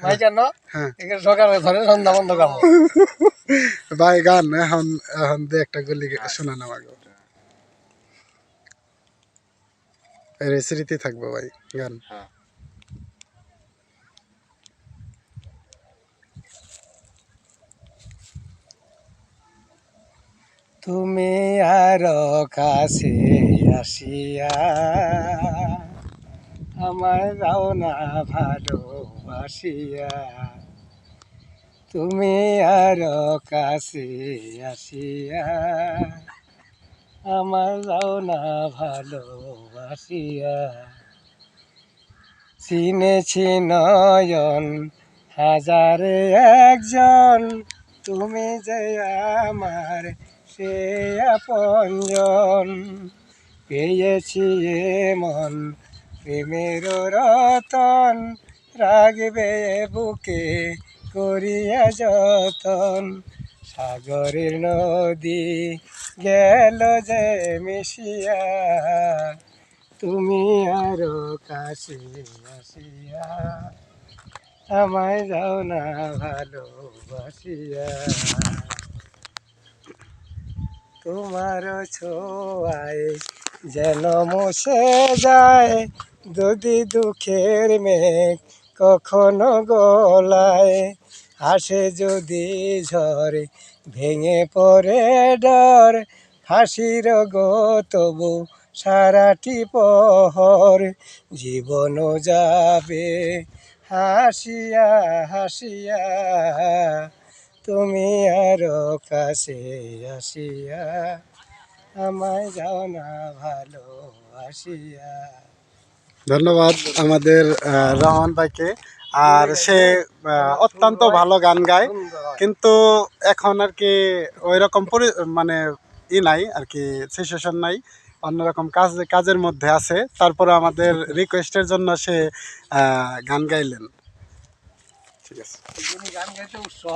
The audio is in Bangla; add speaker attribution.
Speaker 1: ভাই কেন সকালে ধরে সন্ধ্যা বন্ধ কাম
Speaker 2: ভাই গান এখন এখন দে একটা গলি শোনান আমাকে স্মৃতি থাকবো ভাই গান
Speaker 1: তুমি আর কাছে আসিয়া আমায় যাও না ভালোবাসিয়া তুমি আর কাছে আসিয়া আমার যাও না ভালোবাসিয়া চিনেছি নয়ন হাজারে একজন তুমি যে আমার সে আপনজন পেয়েছি এমন প্রেমের রতন রাগবে বুকে করিয়া যতন সাগরের নদী গেল যে মিশিয়া তুমি আরো কাছে আসিয়া আমায় যাও না ভালোবাসিয়া তোমার ছোঁয়ায় যেন মুছে যায় যদি দুঃখের মেঘ কখনো গলায় আসে যদি ঝড় ভেঙে পড়ে ডর হাসির গো তবু সারাটি পহর জীবনও যাবে হাসিয়া হাসিয়া তুমি আরো কাছে আসিয়া আমায় যাও না ভালোবাসিয়া।
Speaker 2: ধন্যবাদ আমাদের রহমান ভাইকে আর সে অত্যন্ত ভালো গান গায় কিন্তু এখন আর কি ওই রকম মানে নাই আর কি সিচুয়েশন নাই অন্যরকম কাজের মধ্যে আছে তারপরে আমাদের রিকোয়েস্টের জন্য সে গান গাইলেন ঠিক আছে
Speaker 1: গান গাইতে উৎসাহ